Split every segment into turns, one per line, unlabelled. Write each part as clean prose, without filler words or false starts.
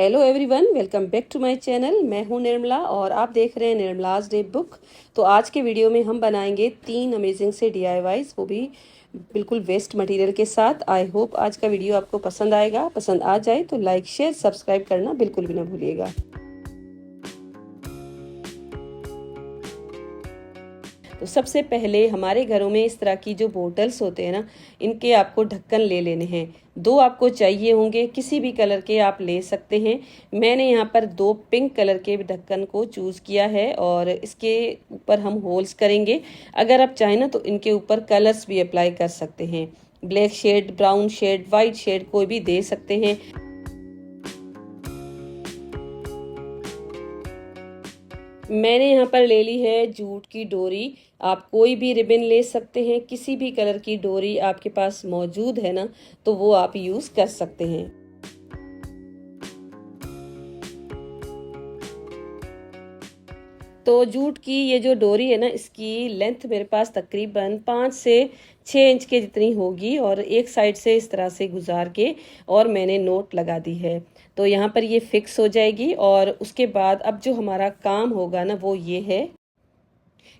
Hello everyone, welcome back to my channel. मैं हूं निर्मला और आप देख रहे हैं निर्मलाज डे बुक। तो आज के वीडियो में हम बनाएंगे 3 अमेजिंग से DIYs, वो भी बिल्कुल वेस्ट मटेरियल के साथ। आई होप आज का वीडियो आपको पसंद आएगा। पसंद आ जाए तो लाइक शेयर सब्सक्राइब करना बिल्कुल भी ना भूलिएगा। तो सबसे पहले हमारे घरों में इस तरह की जो बोटल्स होते हैं ना, इनके आपको ढक्कन ले लेने हैं। 2 आपको चाहिए होंगे, किसी भी कलर के आप ले सकते हैं। मैंने यहाँ पर 2 पिंक कलर के ढक्कन को चूज़ किया है और इसके ऊपर हम होल्स करेंगे। अगर आप चाहें ना तो इनके ऊपर कलर्स भी अप्लाई कर सकते हैं। Black shade, brown shade, white shade कोई भी दे सकते हैं। मैंने यहाँ पर ले ली है जूट की डोरी। आप कोई भी रिबन ले सकते हैं, किसी भी कलर की डोरी आपके पास मौजूद है ना तो वो आप यूज़ कर सकते हैं। तो जूट की ये जो डोरी है ना, इसकी लेंथ मेरे पास तकरीबन 5 से 6 इंच के जितनी होगी और एक साइड से इस तरह से गुजार के और मैंने नोट लगा दी है। तो यहाँ पर ये फिक्स हो जाएगी और उसके बाद अब जो हमारा काम होगा ना वो ये है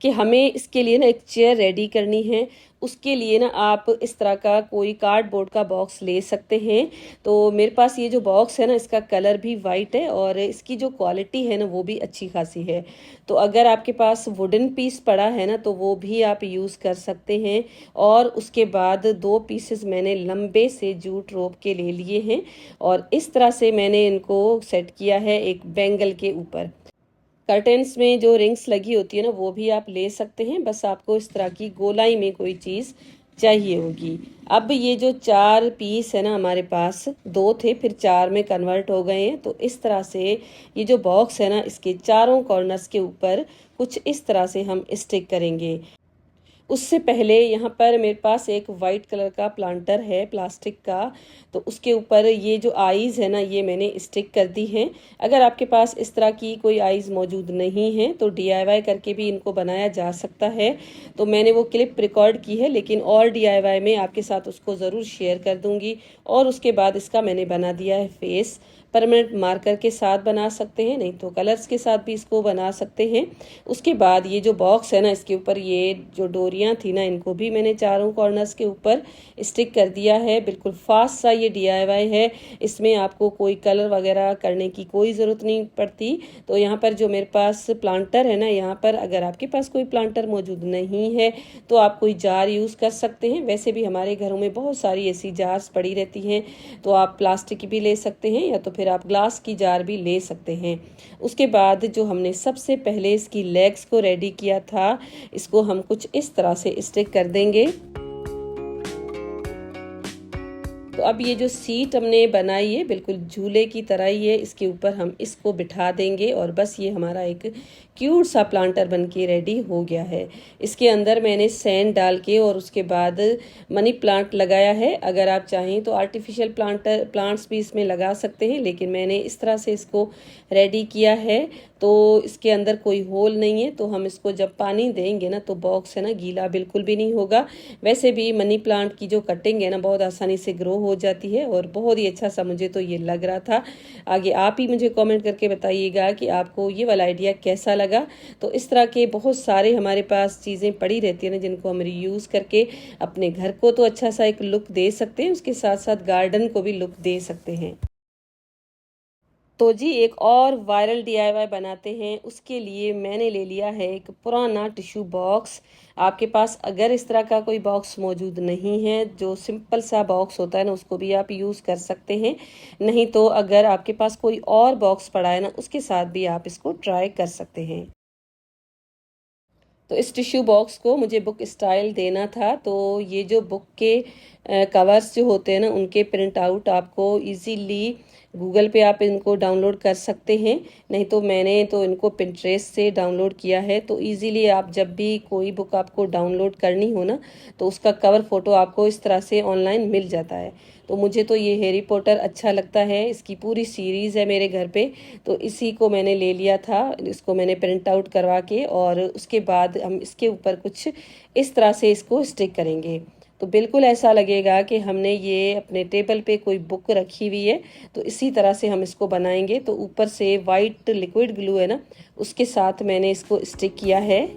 कि हमें इसके लिए ना एक चेयर रेडी करनी है। उसके लिए ना आप इस तरह का कोई कार्डबोर्ड का बॉक्स ले सकते हैं। तो मेरे पास ये जो बॉक्स है ना, इसका कलर भी वाइट है और इसकी जो क्वालिटी है ना वो भी अच्छी खासी है। तो अगर आपके पास वुडन पीस पड़ा है ना तो वो भी आप यूज़ कर सकते हैं। और उसके बाद 2 पीसेस मैंने लंबे से जूट रोप के ले लिए हैं और इस तरह से मैंने इनको सेट किया है एक बैंगल के ऊपर। कर्टेन्स में जो रिंग्स लगी होती है ना वो भी आप ले सकते हैं, बस आपको इस तरह की गोलाई में कोई चीज़ चाहिए होगी। अब ये जो 4 पीस है ना, हमारे पास 2 थे फिर 4 में कन्वर्ट हो गए हैं। तो इस तरह से ये जो बॉक्स है ना, इसके चारों कॉर्नर्स के ऊपर कुछ इस तरह से हम स्टिक करेंगे। उससे पहले यहाँ पर मेरे पास एक वाइट कलर का प्लांटर है प्लास्टिक का, तो उसके ऊपर ये जो आईज़ है ना ये मैंने स्टिक कर दी हैं। अगर आपके पास इस तरह की कोई आईज़ मौजूद नहीं है तो DIY करके भी इनको बनाया जा सकता है। तो मैंने वो क्लिप रिकॉर्ड की है, लेकिन और DIY में आपके साथ उसको ज़रूर शेयर कर दूँगी। और उसके बाद इसका मैंने बना दिया है फेस। परमानेंट मार्कर के साथ बना सकते हैं, नहीं तो कलर्स के साथ भी इसको बना सकते हैं। उसके बाद ये जो बॉक्स है ना, इसके ऊपर ये जो डोरियां थी ना, इनको भी मैंने चारों कॉर्नर्स के ऊपर स्टिक कर दिया है। बिल्कुल फास्ट सा ये DIY है, इसमें आपको कोई कलर वगैरह करने की कोई ज़रूरत नहीं पड़ती। तो यहाँ पर जो मेरे पास प्लांटर है ना, यहाँ पर अगर आपके पास कोई प्लांटर मौजूद नहीं है तो आप कोई जार यूज़ कर सकते हैं। वैसे भी हमारे घरों में बहुत सारी ऐसी जार्स पड़ी रहती हैं, तो आप प्लास्टिक की भी ले सकते हैं या तो फिर आप ग्लास की जार भी ले सकते हैं। उसके बाद जो हमने सबसे पहले इसकी लेग्स को रेडी किया था, इसको हम कुछ इस तरह से स्टिक कर देंगे। तो अब ये जो सीट हमने बनाई है बिल्कुल झूले की तरह ही है, इसके ऊपर हम इसको बिठा देंगे और बस ये हमारा एक क्यूट सा प्लांटर बन के रेडी हो गया है। इसके अंदर मैंने सैंड डाल के और उसके बाद मनी प्लांट लगाया है। अगर आप चाहें तो आर्टिफिशियल प्लांट्स भी इसमें लगा सकते हैं, लेकिन मैंने इस तरह से इसको रेडी किया है। तो इसके अंदर कोई होल नहीं है, तो हम इसको जब पानी देंगे ना तो बॉक्स है ना गीला बिल्कुल भी नहीं होगा। वैसे भी मनी प्लांट की जो कटिंग है ना बहुत आसानी से ग्रो हो जाती है और बहुत ही अच्छा सा मुझे तो ये लग रहा था। आगे आप ही मुझे कमेंट करके बताइएगा कि आपको ये वाला आइडिया कैसा लगा। तो इस तरह के बहुत सारे हमारे पास चीज़ें पड़ी रहती है ना, जिनको हम रीयूज़ करके अपने घर को तो अच्छा सा एक लुक दे सकते हैं, उसके साथ साथ गार्डन को भी लुक दे सकते हैं। तो जी एक और वायरल DIY बनाते हैं। उसके लिए मैंने ले लिया है एक पुराना टिश्यू बॉक्स। आपके पास अगर इस तरह का कोई बॉक्स मौजूद नहीं है, जो सिंपल सा बॉक्स होता है ना, उसको भी आप यूज़ कर सकते हैं। नहीं तो अगर आपके पास कोई और बॉक्स पड़ा है ना, उसके साथ भी आप इसको ट्राई कर सकते हैं। तो इस टिश्यू बॉक्स को मुझे बुक स्टाइल देना था, तो ये जो बुक के कवर्स जो होते हैं ना, उनके प्रिंट आउट आपको इजीली गूगल पे आप इनको डाउनलोड कर सकते हैं। नहीं तो मैंने तो इनको पिंटरेस्ट से डाउनलोड किया है। तो इजीली आप जब भी कोई बुक आपको डाउनलोड करनी हो ना, तो उसका कवर फोटो आपको इस तरह से ऑनलाइन मिल जाता है। तो मुझे तो ये हैरी पॉटर अच्छा लगता है, इसकी पूरी सीरीज़ है मेरे घर पे, तो इसी को मैंने ले लिया था। इसको मैंने प्रिंट आउट करवा के और उसके बाद हम इसके ऊपर कुछ इस तरह से इसको स्टिक करेंगे। तो बिल्कुल ऐसा लगेगा कि हमने ये अपने टेबल पे कोई बुक रखी हुई है। तो इसी तरह से हम इसको बनाएंगे। तो ऊपर से वाइट लिक्विड ग्लू है ना, उसके साथ मैंने इसको स्टिक किया है।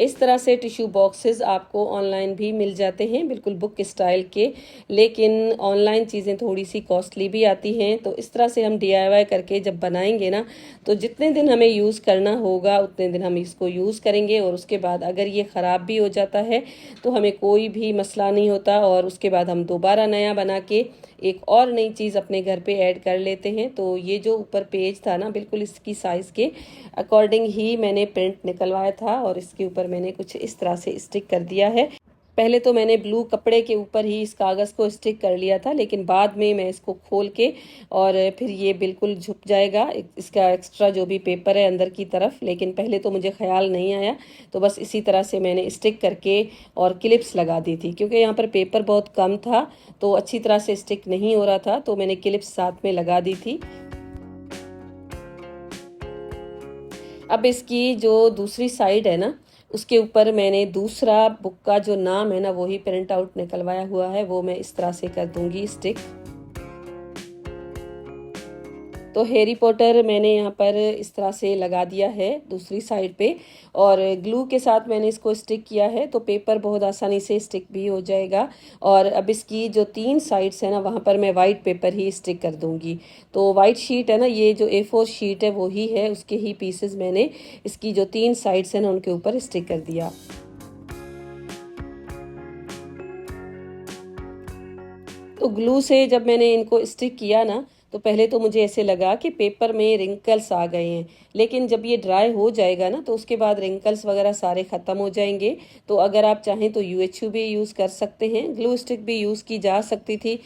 इस तरह से टिश्यू बॉक्सेस आपको ऑनलाइन भी मिल जाते हैं, बिल्कुल बुक स्टाइल के। लेकिन ऑनलाइन चीज़ें थोड़ी सी कॉस्टली भी आती हैं। तो इस तरह से हम DIY करके जब बनाएंगे ना, तो जितने दिन हमें यूज़ करना होगा उतने दिन हम इसको यूज़ करेंगे। और उसके बाद अगर ये ख़राब भी हो जाता है तो हमें कोई भी मसला नहीं होता। और उसके बाद हम दोबारा नया बना के एक और नई चीज़ अपने घर पे ऐड कर लेते हैं। तो ये जो ऊपर पेज था ना, बिल्कुल इसकी साइज़ के अकॉर्डिंग ही मैंने प्रिंट निकलवाया था और इसके ऊपर मैंने कुछ इस तरह से स्टिक कर दिया है। पहले तो मैंने ब्लू कपड़े के ऊपर ही इस कागज़ को स्टिक कर लिया था, लेकिन बाद में मैं इसको खोल के और फिर ये बिल्कुल झुक जाएगा इसका एक्स्ट्रा जो भी पेपर है अंदर की तरफ। लेकिन पहले तो मुझे ख्याल नहीं आया, तो बस इसी तरह से मैंने स्टिक करके और क्लिप्स लगा दी थी। क्योंकि यहाँ पर पेपर बहुत कम था तो अच्छी तरह से स्टिक नहीं हो रहा था, तो मैंने क्लिप्स साथ में लगा दी थी। अब इसकी जो दूसरी साइड है ना, उसके ऊपर मैंने दूसरा बुक का जो नाम है ना, वो ही प्रिंट आउट निकलवाया हुआ है, वो मैं इस तरह से कर दूंगी स्टिक। तो हैरी पॉटर मैंने यहाँ पर इस तरह से लगा दिया है दूसरी साइड पे, और ग्लू के साथ मैंने इसको स्टिक किया है, तो पेपर बहुत आसानी से स्टिक भी हो जाएगा। और अब इसकी जो 3 साइड्स है ना, वहाँ पर मैं वाइट पेपर ही स्टिक कर दूंगी। तो वाइट शीट है ना, ये जो A4 शीट है वो ही है, उसके ही पीसेस मैंने इसकी जो 3 साइड्स है ना उनके ऊपर स्टिक कर दिया। तो ग्लू से जब मैंने इनको स्टिक किया ना, तो पहले तो मुझे ऐसे लगा कि पेपर में रिंकल्स आ गए हैं। लेकिन जब ये ड्राई हो जाएगा ना, तो उसके बाद रिंकल्स वगैरह सारे ख़त्म हो जाएंगे। तो अगर आप चाहें तो UHU भी यूज़ कर सकते हैं, ग्लू स्टिक भी यूज़ की जा सकती थी।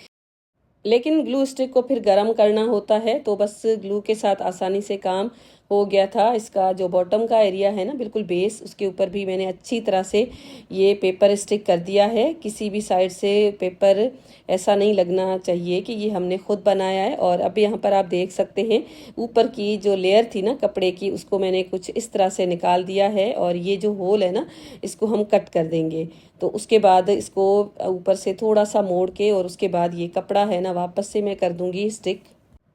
लेकिन ग्लू स्टिक को फिर गर्म करना होता है, तो बस ग्लू के साथ आसानी से काम हो गया था। इसका जो बॉटम का एरिया है ना, बिल्कुल बेस, उसके ऊपर भी मैंने अच्छी तरह से ये पेपर स्टिक कर दिया है। किसी भी साइड से पेपर ऐसा नहीं लगना चाहिए कि ये हमने खुद बनाया है। और अब यहाँ पर आप देख सकते हैं ऊपर की जो लेयर थी ना कपड़े की, उसको मैंने कुछ इस तरह से निकाल दिया है। और ये जो होल है ना, इसको हम कट कर देंगे। तो उसके बाद इसको ऊपर से थोड़ा सा मोड़ के और उसके बाद ये कपड़ा है ना वापस से मैं कर दूंगी स्टिक।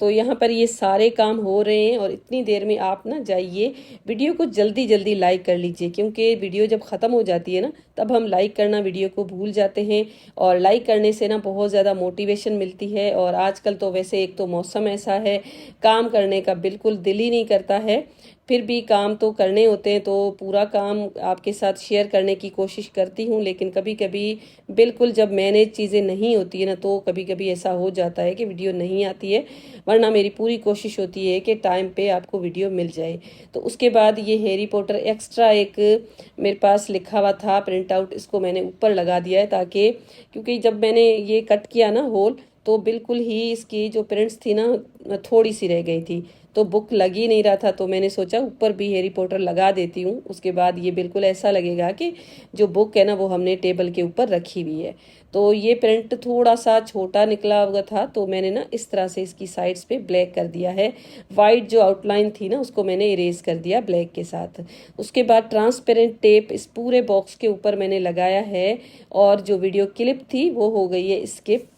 तो यहाँ पर ये सारे काम हो रहे हैं और इतनी देर में आप ना जाइए वीडियो को जल्दी जल्दी लाइक कर लीजिए, क्योंकि वीडियो जब ख़त्म हो जाती है ना, तब हम लाइक करना वीडियो को भूल जाते हैं। और लाइक करने से ना बहुत ज़्यादा मोटिवेशन मिलती है। और आजकल तो वैसे एक तो मौसम ऐसा है, काम करने का बिल्कुल दिल ही नहीं करता है, फिर भी काम तो करने होते हैं। तो पूरा काम आपके साथ शेयर करने की कोशिश करती हूँ, लेकिन कभी कभी बिल्कुल जब मैनेज चीज़ें नहीं होती है ना, तो कभी कभी ऐसा हो जाता है कि वीडियो नहीं आती है। वरना मेरी पूरी कोशिश होती है कि टाइम पे आपको वीडियो मिल जाए। तो उसके बाद ये हैरी पॉटर एक्स्ट्रा एक मेरे पास लिखा हुआ था प्रिंट आउट, इसको मैंने ऊपर लगा दिया है, ताकि क्योंकि जब मैंने ये कट किया ना होल, तो बिल्कुल ही इसकी जो प्रिंट्स थी ना थोड़ी सी रह गई थी, तो बुक लग ही नहीं रहा था। तो मैंने सोचा ऊपर भी हैरी पॉटर लगा देती हूँ, उसके बाद ये बिल्कुल ऐसा लगेगा कि जो बुक है ना वो हमने टेबल के ऊपर रखी हुई है। तो ये प्रिंट थोड़ा सा छोटा निकला हुआ था, तो मैंने ना इस तरह से इसकी साइड्स पे ब्लैक कर दिया है। वाइट जो आउटलाइन थी ना, उसको मैंने इरेज कर दिया ब्लैक के साथ। उसके बाद ट्रांसपेरेंट टेप इस पूरे बॉक्स के ऊपर मैंने लगाया है। और जो वीडियो क्लिप थी वो हो गई है स्किप।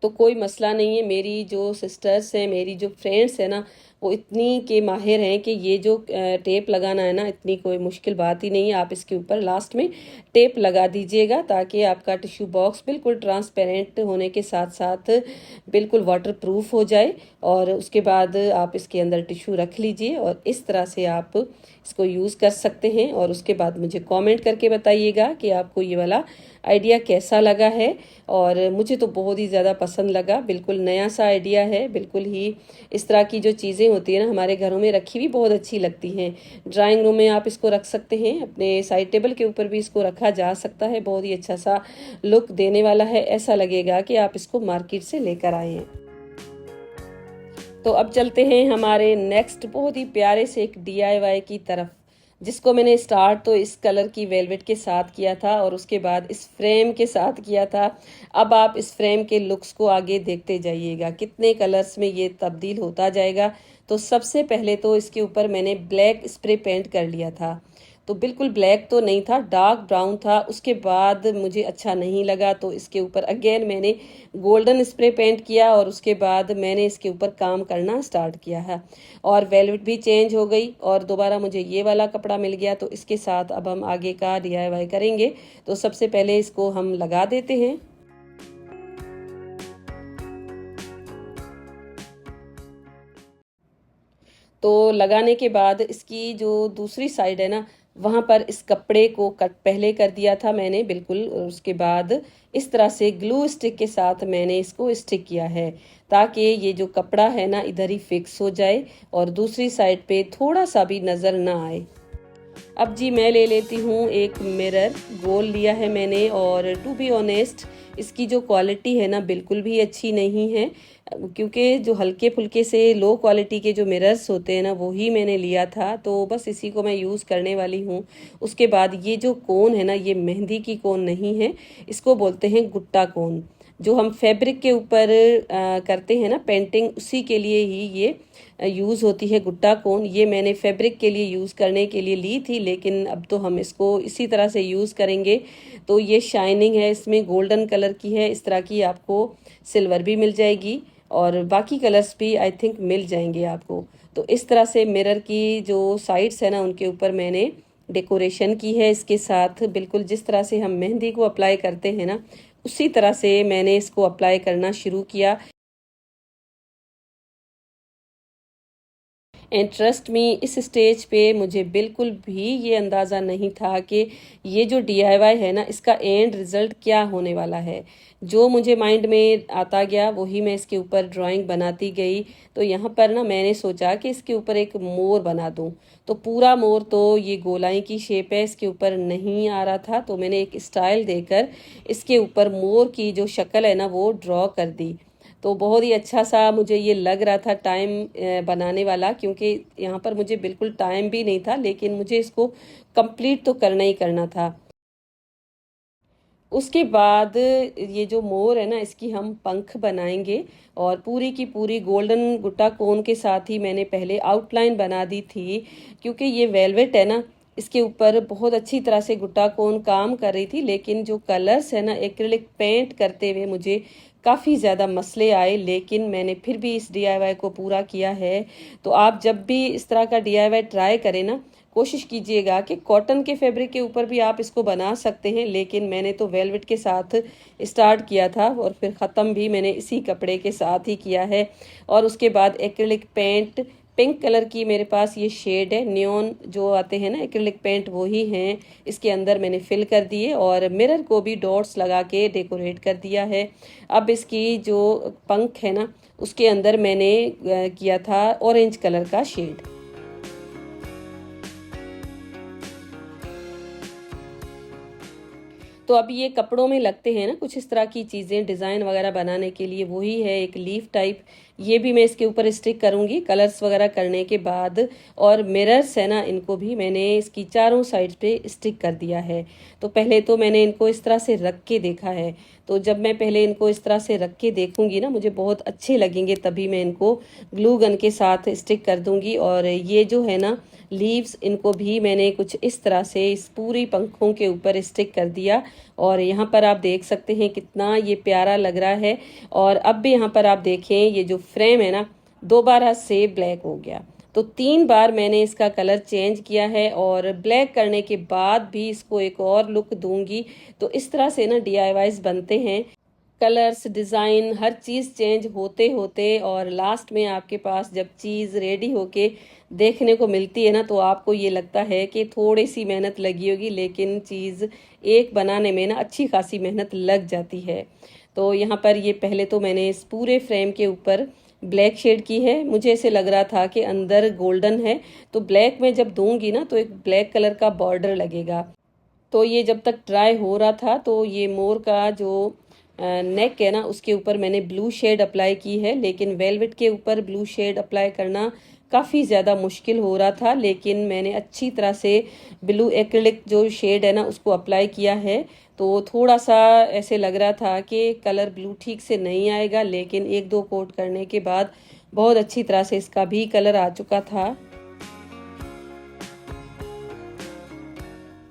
तो कोई मसला नहीं है, मेरी जो सिस्टर्स हैं, मेरी जो फ्रेंड्स हैं ना, वो इतनी के माहिर हैं कि ये जो टेप लगाना है ना, इतनी कोई मुश्किल बात ही नहीं है। आप इसके ऊपर लास्ट में टेप लगा दीजिएगा, ताकि आपका टिश्यू बॉक्स बिल्कुल ट्रांसपेरेंट होने के साथ साथ बिल्कुल वाटर प्रूफ हो जाए। और उसके बाद आप इसके अंदर टिश्यू रख लीजिए और इस तरह से आप इसको यूज़ कर सकते हैं। और उसके बाद मुझे कमेंट करके बताइएगा कि आपको ये वाला आइडिया कैसा लगा है। और मुझे तो बहुत ही ज़्यादा पसंद लगा, बिल्कुल नया सा आइडिया है। बिल्कुल ही इस तरह की जो चीज़ें होती है ना, हमारे घरों में रखी हुई बहुत अच्छी लगती हैं। ड्राइंग रूम में आप इसको रख सकते हैं, अपने साइड टेबल के ऊपर भी इसको रखा जा सकता है। बहुत ही अच्छा सा लुक देने वाला है, ऐसा लगेगा कि आप इसको मार्केट से लेकर आए हैं। तो अब चलते हैं हमारे नेक्स्ट बहुत ही प्यारे से एक DIY की तरफ, जिसको मैंने स्टार्ट तो इस कलर की वेलवेट के साथ किया था और उसके बाद इस फ्रेम के साथ किया था। अब आप इस फ्रेम के लुक्स को आगे देखते जाइएगा, कितने कलर्स में ये तब्दील होता जाएगा। तो सबसे पहले तो इसके ऊपर मैंने ब्लैक स्प्रे पेंट कर लिया था। तो बिल्कुल ब्लैक तो नहीं था, डार्क ब्राउन था। उसके बाद मुझे अच्छा नहीं लगा, तो इसके ऊपर अगेन मैंने गोल्डन स्प्रे पेंट किया और उसके बाद मैंने इसके ऊपर काम करना स्टार्ट किया है। और वेलवेट भी चेंज हो गई और दोबारा मुझे ये वाला कपड़ा मिल गया। तो इसके साथ अब हम आगे का DIY करेंगे। तो सबसे पहले इसको हम लगा देते हैं। तो लगाने के बाद इसकी जो दूसरी साइड है ना, वहाँ पर इस कपड़े को कट पहले कर दिया था मैंने बिल्कुल, और उसके बाद इस तरह से ग्लू स्टिक के साथ मैंने इसको स्टिक किया है, ताकि ये जो कपड़ा है ना इधर ही फिक्स हो जाए और दूसरी साइड पे थोड़ा सा भी नज़र ना आए। अब जी मैं ले लेती हूँ एक मिरर, गोल लिया है मैंने। और टू बी ऑनेस्ट, इसकी जो क्वालिटी है ना बिल्कुल भी अच्छी नहीं है, क्योंकि जो हल्के फुल्के से लो क्वालिटी के जो मिरर्स होते हैं ना वो ही मैंने लिया था। तो बस इसी को मैं यूज़ करने वाली हूँ। उसके बाद ये जो कोन है ना, ये मेहंदी की कोन नहीं है, इसको बोलते हैं गुट्टा कोन। जो हम फैब्रिक के ऊपर करते हैं ना पेंटिंग, उसी के लिए ही ये यूज़ होती है गुट्टा कोन। ये मैंने फैब्रिक के लिए यूज़ करने के लिए ली थी, लेकिन अब तो हम इसको इसी तरह से यूज़ करेंगे। तो ये शाइनिंग है, इसमें गोल्डन कलर की है, इस तरह की आपको सिल्वर भी मिल जाएगी और बाकी कलर्स भी आई थिंक मिल जाएंगे आपको। तो इस तरह से मिरर की जो साइड्स है ना उनके ऊपर मैंने डेकोरेशन की है। इसके साथ बिल्कुल जिस तरह से हम मेहंदी को अप्लाई करते हैं ना, उसी तरह से मैंने इसको अप्लाई करना शुरू किया। एंड ट्रस्ट मी, इस स्टेज पे मुझे बिल्कुल भी ये अंदाज़ा नहीं था कि ये जो DIY है ना इसका एंड रिज़ल्ट क्या होने वाला है। जो मुझे माइंड में आता गया वही मैं इसके ऊपर ड्राइंग बनाती गई। तो यहाँ पर ना मैंने सोचा कि इसके ऊपर एक मोर बना दूँ। तो पूरा मोर तो ये गोलाई की शेप है, इसके ऊपर नहीं आ रहा था, तो मैंने एक स्टाइल देकर इसके ऊपर मोर की जो शक्ल है ना वो ड्रॉ कर दी। तो बहुत ही अच्छा सा मुझे ये लग रहा था टाइम बनाने वाला, क्योंकि यहाँ पर मुझे बिल्कुल टाइम भी नहीं था, लेकिन मुझे इसको कंप्लीट तो करना ही करना था। उसके बाद ये जो मोर है ना इसकी हम पंख बनाएंगे, और पूरी की पूरी गोल्डन गुट्टा कोन के साथ ही मैंने पहले आउटलाइन बना दी थी, क्योंकि ये वेलवेट है ना इसके ऊपर बहुत अच्छी तरह से गुट्टा कोन काम कर रही थी। लेकिन जो कलर्स है ना एक्रिलिक पेंट करते हुए मुझे काफ़ी ज़्यादा मसले आए, लेकिन मैंने फिर भी इस DIY को पूरा किया है। तो आप जब भी इस तरह का DIY ट्राई करें ना, कोशिश कीजिएगा कि कॉटन के फैब्रिक के ऊपर भी आप इसको बना सकते हैं, लेकिन मैंने तो वेलवेट के साथ स्टार्ट किया था और फिर ख़त्म भी मैंने इसी कपड़े के साथ ही किया है। और उसके बाद एक्रिलिक पेंट, पिंक कलर की मेरे पास ये शेड है, नियॉन जो आते हैं ना एक्रिलिक पेंट वो ही हैं, इसके अंदर मैंने फिल कर दिए और मिरर को भी डॉट्स लगा के डेकोरेट कर दिया है। अब इसकी जो पंख है ना उसके अंदर मैंने किया था ऑरेंज कलर का शेड। तो अब ये कपड़ों में लगते हैं ना कुछ इस तरह की चीज़ें डिज़ाइन वगैरह बनाने के लिए, वही है एक लीफ टाइप। ये भी मैं इसके ऊपर स्टिक करूँगी कलर्स वगैरह करने के बाद। और मिरर्स है ना इनको भी मैंने इसकी चारों साइड पे स्टिक कर दिया है। तो पहले तो मैंने इनको इस तरह से रख के देखा है, तो जब मैं पहले इनको इस तरह से रख के देखूंगी ना मुझे बहुत अच्छे लगेंगे, तभी मैं इनको ग्लू गन के साथ स्टिक कर दूंगी। और ये जो है ना लीव्स, इनको भी मैंने कुछ इस तरह से इस पूरी पंखों के ऊपर स्टिक कर दिया। और यहाँ पर आप देख सकते हैं कितना ये प्यारा लग रहा है। और अब भी यहाँ पर आप देखें ये जो फ्रेम है ना दोबारा से ब्लैक हो गया। तो 3 बार मैंने इसका कलर चेंज किया है और ब्लैक करने के बाद भी इसको एक और लुक दूंगी। तो इस तरह से ना DIYs बनते हैं, कलर्स डिज़ाइन हर चीज़ चेंज होते होते, और लास्ट में आपके पास जब चीज़ रेडी होके देखने को मिलती है ना तो आपको ये लगता है कि थोड़ी सी मेहनत लगी होगी, लेकिन चीज़ एक बनाने में ना अच्छी खासी मेहनत लग जाती है। तो यहाँ पर ये पहले तो मैंने इस पूरे फ्रेम के ऊपर ब्लैक शेड की है। मुझे ऐसे लग रहा था कि अंदर गोल्डन है, तो ब्लैक में जब दूंगी ना तो एक ब्लैक कलर का बॉर्डर लगेगा। तो ये जब तक ड्राई हो रहा था तो ये मोर का जो नेक है ना उसके ऊपर मैंने ब्लू शेड अप्लाई की है, लेकिन वेलवेट के ऊपर ब्लू शेड अप्लाई करना काफ़ी ज़्यादा मुश्किल हो रहा था। लेकिन मैंने अच्छी तरह से ब्लू एक्रिलिक जो शेड है ना उसको अप्लाई किया है। तो थोड़ा सा ऐसे लग रहा था कि कलर ब्लू ठीक से नहीं आएगा, लेकिन 1-2 कोट करने के बाद बहुत अच्छी तरह से इसका भी कलर आ चुका था।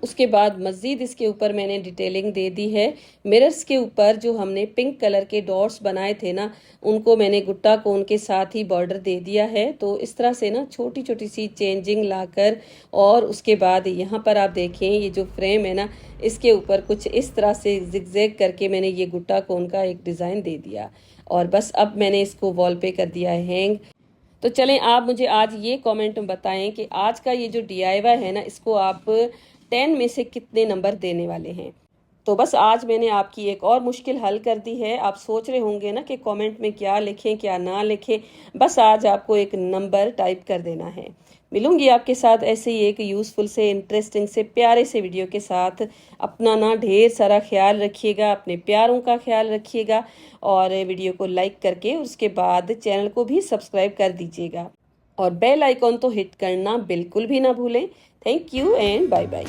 उसके बाद मज़ीद इसके ऊपर मैंने डिटेलिंग दे दी है। मिरर्स के ऊपर जो हमने पिंक कलर के डॉट्स बनाए थे ना, उनको मैंने गुट्टा कोन के साथ ही बॉर्डर दे दिया है। तो इस तरह से ना छोटी छोटी सी चेंजिंग लाकर, और उसके बाद यहाँ पर आप देखें ये जो फ्रेम है ना, इसके ऊपर कुछ इस तरह से जिगजैग करके मैंने ये गुट्टा कोन का एक डिज़ाइन दे दिया। और बस अब मैंने इसको वॉल पे कर दिया है हैंग। तो चलें आप मुझे आज ये कमेंट में बताएं कि आज का ये जो DIY है ना, इसको आप 10 में से कितने नंबर देने वाले हैं। तो बस आज मैंने आपकी एक और मुश्किल हल कर दी है। आप सोच रहे होंगे ना कि कमेंट में क्या लिखें क्या ना लिखें, बस आज आपको एक नंबर टाइप कर देना है। मिलूंगी आपके साथ ऐसे ही एक यूज़फुल से, इंटरेस्टिंग से, प्यारे से वीडियो के साथ। अपना ना ढेर सारा ख्याल रखिएगा, अपने प्यारों का ख्याल रखिएगा, और वीडियो को लाइक करके उसके बाद चैनल को भी सब्सक्राइब कर दीजिएगा, और बेल आइकॉन तो हिट करना बिल्कुल भी ना भूलें। Thank you and bye bye.